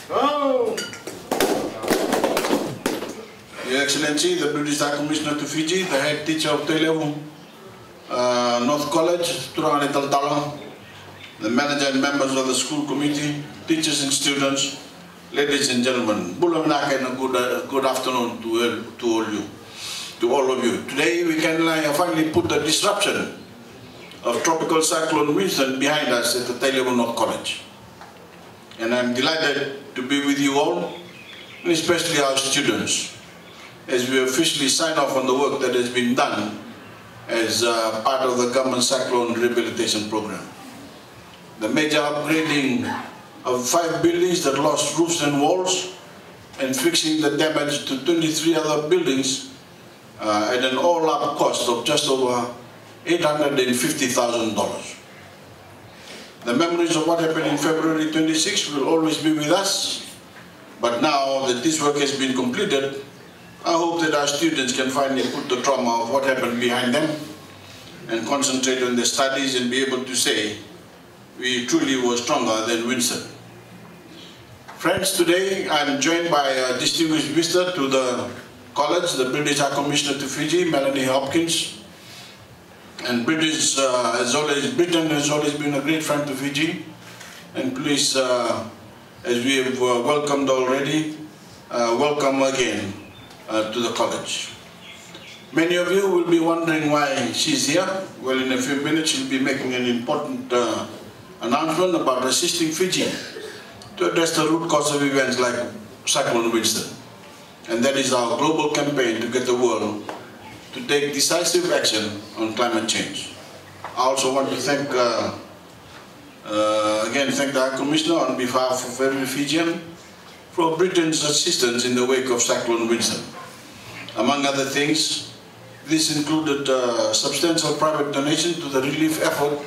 Oh. Your Excellency, the British High Commissioner to Fiji, the head teacher of Tailevu North College, the manager and members of the school committee, teachers and students, ladies and gentlemen, good afternoon to all of you. Today we can finally put the disruption of Tropical Cyclone Winston behind us at the Tailevu North College. And I'm delighted to be with you all, and especially our students, as we officially sign off on the work that has been done as part of the government cyclone rehabilitation program. The major upgrading of 5 buildings that lost roofs and walls, and fixing the damage to 23 other buildings at an all-up cost of just over $850,000. The memories of what happened in February 26 will always be with us, but now that this work has been completed, I hope that our students can finally put the trauma of what happened behind them and concentrate on their studies and be able to say, we truly were stronger than Winston. Friends, today I'm joined by a distinguished visitor to the college, the British High Commissioner to Fiji, Melanie Hopkins. And Britain has always been a great friend to Fiji. And please, as we have welcomed already, welcome again to the college. Many of you will be wondering why she's here. Well, in a few minutes she'll be making an important announcement about assisting Fiji to address the root cause of events like Cyclone Winston. And that is our global campaign to get the world to take decisive action on climate change. I also want to thank, thank the High Commissioner on behalf of every Fijian for Britain's assistance in the wake of Cyclone Winston. Among other things, this included substantial private donation to the relief effort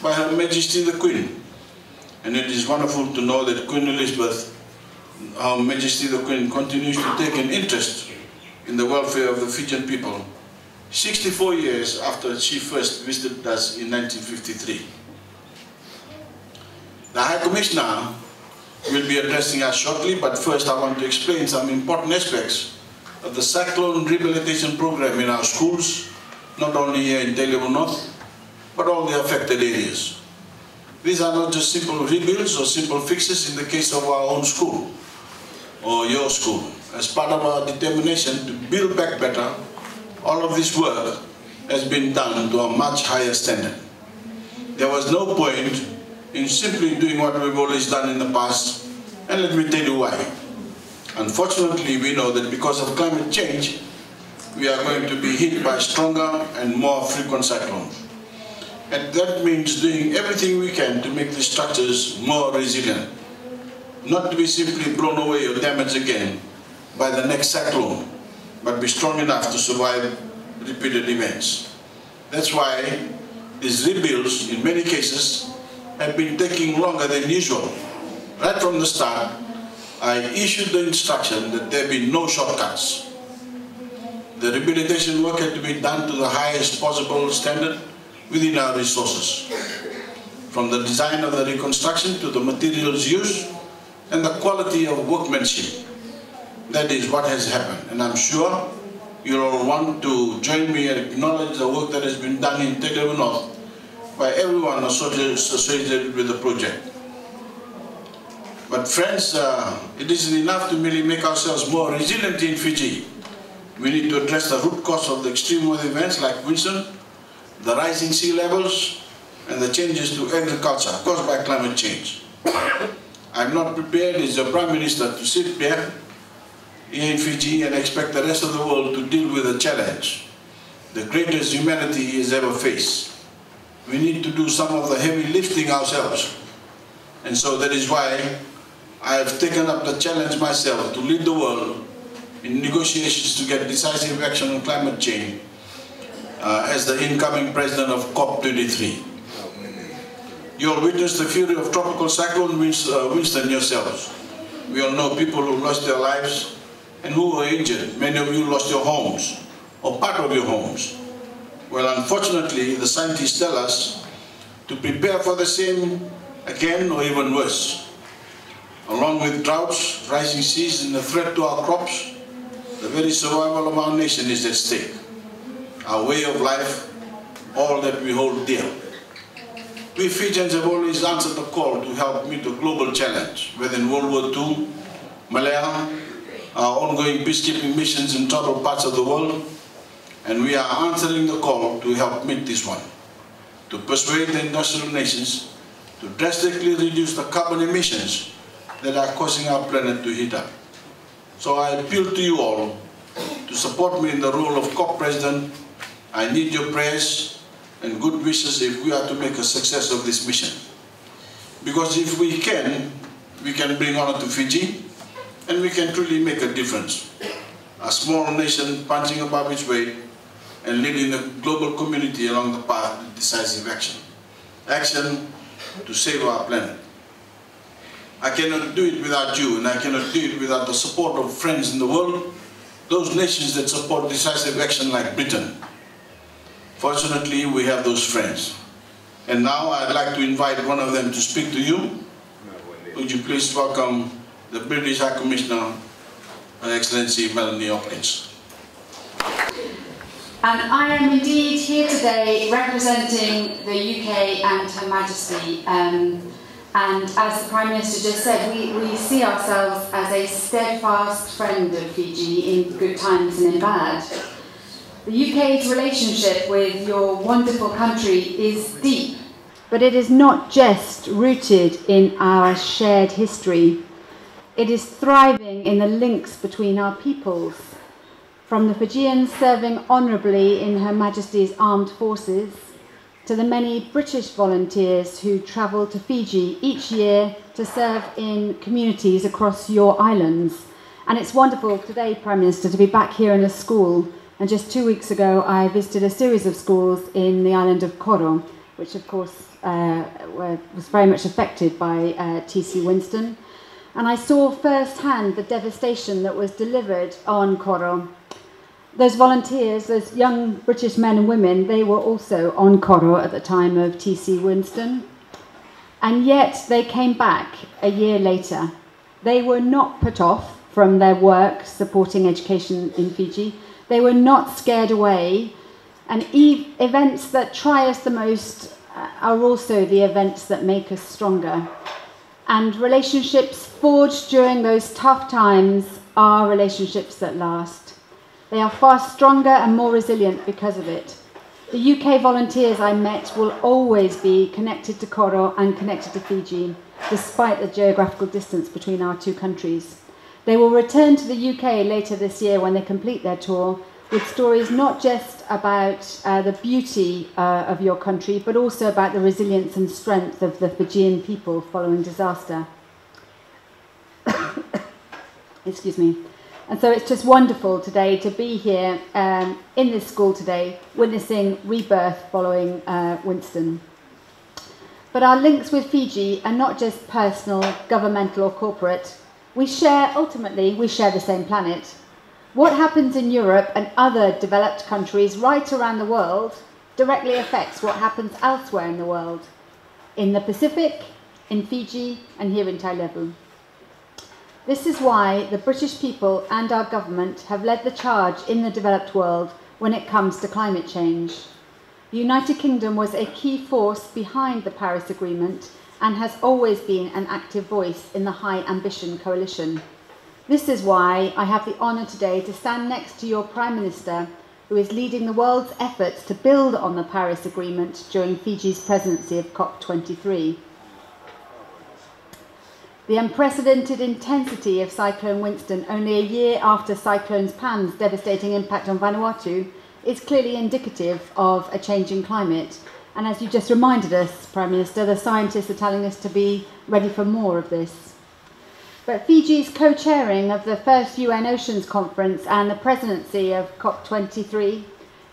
by Her Majesty the Queen. And it is wonderful to know that Queen Elizabeth, Her Majesty the Queen, continues to take an interest in the welfare of the Fijian people 64 years after she first visited us in 1953. The High Commissioner will be addressing us shortly, but first I want to explain some important aspects of the cyclone rehabilitation program in our schools, not only here in Tailevu North, but all the affected areas. These are not just simple rebuilds or simple fixes in the case of our own school or your school. As part of our determination to build back better, all of this work has been done to a much higher standard. There was no point in simply doing what we've always done in the past, and let me tell you why. Unfortunately, we know that because of climate change, we are going to be hit by stronger and more frequent cyclones. And that means doing everything we can to make the structures more resilient, not to be simply blown away or damaged again by the next cyclone, but be strong enough to survive repeated events. That's why these rebuilds, in many cases, have been taking longer than usual. Right from the start, I issued the instruction that there be no shortcuts. The rehabilitation work had to be done to the highest possible standard within our resources. From the design of the reconstruction to the materials used and the quality of workmanship. That is what has happened, and I'm sure you'll all want to join me and acknowledge the work that has been done in Tailevu North by everyone associated with the project. But friends, it isn't enough to merely make ourselves more resilient in Fiji. We need to address the root cause of the extreme weather events like Winston, the rising sea levels, and the changes to agriculture caused by climate change. I'm not prepared as the Prime Minister to sit here in Fiji and expect the rest of the world to deal with a challenge, the greatest humanity has ever faced. We need to do some of the heavy lifting ourselves. And so that is why I have taken up the challenge myself to lead the world in negotiations to get decisive action on climate change as the incoming president of COP23. You all witnessed the fury of Tropical Cyclone Winston yourselves. We all know people who lost their lives and who were injured. Many of you lost your homes or part of your homes. Well, unfortunately, the scientists tell us to prepare for the same again or even worse. Along with droughts, rising seas and the threat to our crops, the very survival of our nation is at stake. Our way of life, all that we hold dear. We Fijians have always answered the call to help meet the global challenge, whether in World War II, Malaya, our ongoing peacekeeping missions in troubled parts of the world, and we are answering the call to help meet this one, to persuade the industrial nations to drastically reduce the carbon emissions that are causing our planet to heat up. So I appeal to you all to support me in the role of COP President. I need your prayers and good wishes if we are to make a success of this mission. Because if we can bring honor to Fiji, and we can truly make a difference. A small nation punching above its weight and leading the global community along the path to decisive action. Action to save our planet. I cannot do it without you, and I cannot do it without the support of friends in the world, those nations that support decisive action like Britain. Fortunately, we have those friends. And now I'd like to invite one of them to speak to you. Would you please welcome the British High Commissioner, Her Excellency Melanie Hopkins. And I am indeed here today representing the UK and Her Majesty. And as the Prime Minister just said, we see ourselves as a steadfast friend of Fiji in good times and in bad. The UK's relationship with your wonderful country is deep, but it is not just rooted in our shared history. It is thriving in the links between our peoples, from the Fijians serving honourably in Her Majesty's armed forces, to the many British volunteers who travel to Fiji each year to serve in communities across your islands. And it's wonderful today, Prime Minister, to be back here in a school. And just 2 weeks ago, I visited a series of schools in the island of Koro, which of course was very much affected by TC Winston. And I saw firsthand the devastation that was delivered on Koro. Those volunteers, those young British men and women, they were also on Koro at the time of TC Winston. And yet they came back a year later. They were not put off from their work supporting education in Fiji. They were not scared away. And events that try us the most are also the events that make us stronger. And relationships forged during those tough times are relationships that last. They are far stronger and more resilient because of it. The UK volunteers I met will always be connected to Koro and connected to Fiji, despite the geographical distance between our two countries. They will return to the UK later this year when they complete their tour, with stories not just about the beauty of your country, but also about the resilience and strength of the Fijian people following disaster. Excuse me. And so it's just wonderful today to be here in this school today, witnessing rebirth following Winston. But our links with Fiji are not just personal, governmental or corporate. Ultimately, we share the same planet. What happens in Europe and other developed countries right around the world directly affects what happens elsewhere in the world, in the Pacific, in Fiji and here in Tailevu. This is why the British people and our government have led the charge in the developed world when it comes to climate change. The United Kingdom was a key force behind the Paris Agreement and has always been an active voice in the High Ambition Coalition. This is why I have the honour today to stand next to your Prime Minister, who is leading the world's efforts to build on the Paris Agreement during Fiji's presidency of COP23. The unprecedented intensity of Cyclone Winston only a year after Cyclone Pam's devastating impact on Vanuatu is clearly indicative of a changing climate. And as you just reminded us, Prime Minister, the scientists are telling us to be ready for more of this. But Fiji's co-chairing of the first UN Oceans Conference and the presidency of COP23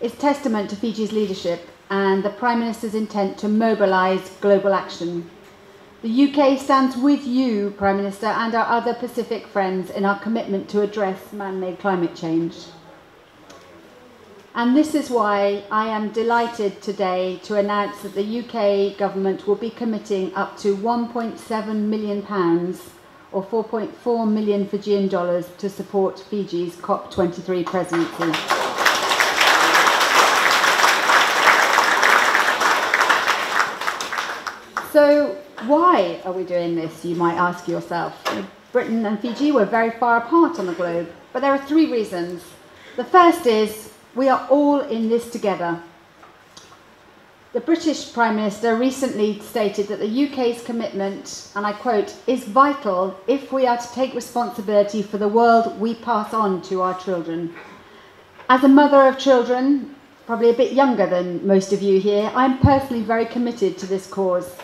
is testament to Fiji's leadership and the Prime Minister's intent to mobilise global action. The UK stands with you, Prime Minister, and our other Pacific friends in our commitment to address man-made climate change. And this is why I am delighted today to announce that the UK government will be committing up to £1.7 million or 4.4 million Fijian dollars to support Fiji's COP23 presidency. So why are we doing this, you might ask yourself? Britain and Fiji were very far apart on the globe, but there are three reasons. The first is we are all in this together. The British Prime Minister recently stated that the UK's commitment, and I quote, is vital if we are to take responsibility for the world we pass on to our children. As a mother of children, probably a bit younger than most of you here, I'm personally very committed to this cause.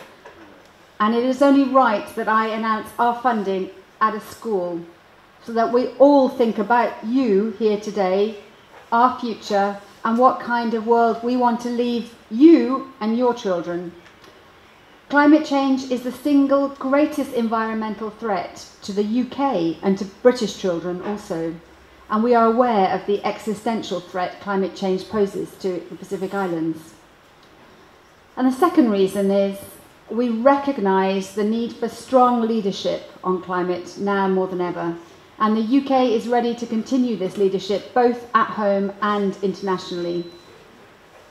And it is only right that I announce our funding at a school so that we all think about you here today, our future, and what kind of world we want to leave you and your children. Climate change is the single greatest environmental threat to the UK and to British children also. And we are aware of the existential threat climate change poses to the Pacific Islands. And the second reason is we recognise the need for strong leadership on climate now more than ever. And the UK is ready to continue this leadership both at home and internationally.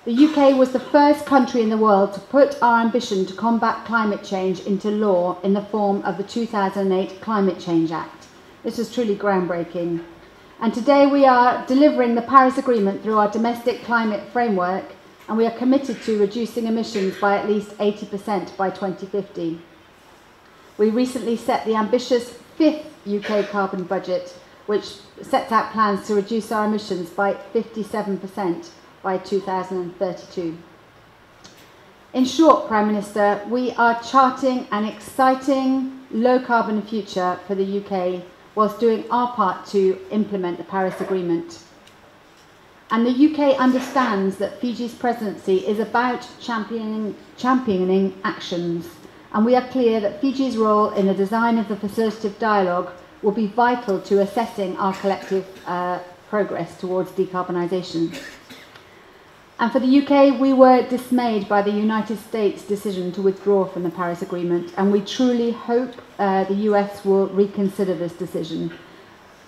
The UK was the first country in the world to put our ambition to combat climate change into law in the form of the 2008 Climate Change Act. This was truly groundbreaking. And today we are delivering the Paris Agreement through our domestic climate framework, and we are committed to reducing emissions by at least 80% by 2050. We recently set the ambitious fifth UK carbon budget, which sets out plans to reduce our emissions by 57% by 2032. In short, Prime Minister, we are charting an exciting low-carbon future for the UK whilst doing our part to implement the Paris Agreement. And the UK understands that Fiji's presidency is about championing actions, and we are clear that Fiji's role in the design of the facilitative dialogue will be vital to assessing our collective progress towards decarbonisation. And for the UK, we were dismayed by the United States' decision to withdraw from the Paris Agreement, and we truly hope the US will reconsider this decision.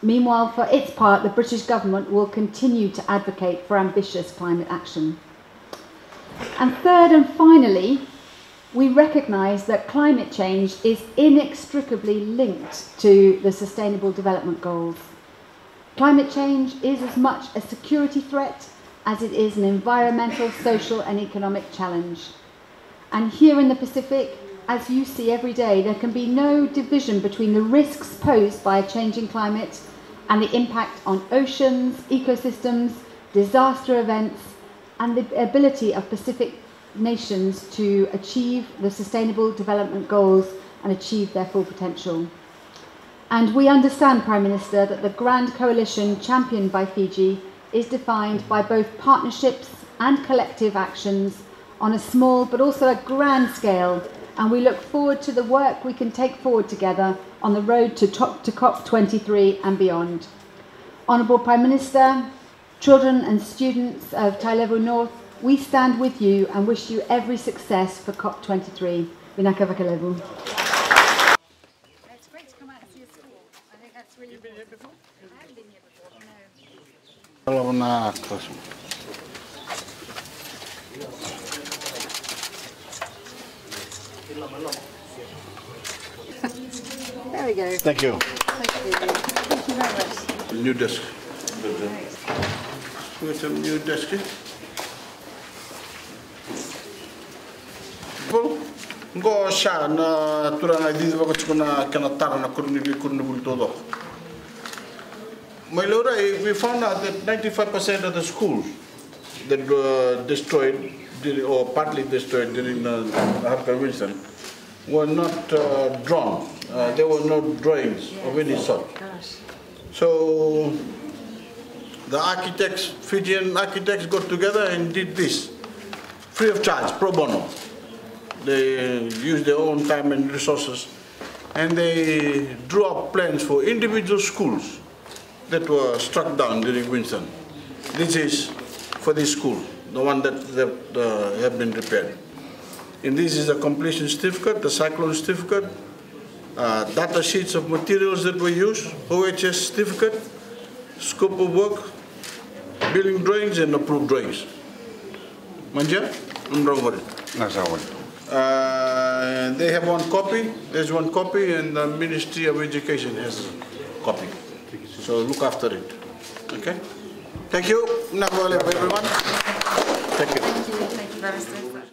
Meanwhile, for its part, the British government will continue to advocate for ambitious climate action. And third and finally, we recognise that climate change is inextricably linked to the Sustainable Development Goals. Climate change is as much a security threat as it is an environmental, social and economic challenge. And here in the Pacific, as you see every day, there can be no division between the risks posed by a changing climate and the impact on oceans, ecosystems, disaster events, and the ability of Pacific nations to achieve the Sustainable Development Goals and achieve their full potential. And we understand, Prime Minister, that the grand coalition championed by Fiji is defined by both partnerships and collective actions on a small but also a grand scale, and we look forward to the work we can take forward together on the road to COP23 and beyond. Honourable Prime Minister, children and students of Tailevu North, we stand with you and wish you every success for COP23. Vinaka Vakalevu. It's great to come out and see a school. I think that's really. You've been here before? I haven't been here before, no. There we go. Thank you. Thank you very much. New desk. With a new desk. Go sha na turanga di ba ko na kana tara na kurni bul todo. My lord, we found out that 95% of the schools that were destroyed or partly destroyed during Tropical Winston were not drawn. There were no drawings of any sort. So the architects, Fijian architects, got together and did this free of charge, pro bono. They used their own time and resources, and they drew up plans for individual schools that were struck down during Winston. This is for this school, the one that have been repaired. And this is a completion certificate, the cyclone certificate, data sheets of materials that we use, OHS certificate, scope of work, building drawings and approved drawings. Manja? They have one copy, there's one copy, and the Ministry of Education has a copy. So look after it. Okay? Thank you. Everyone. Thank you. Thank you very much.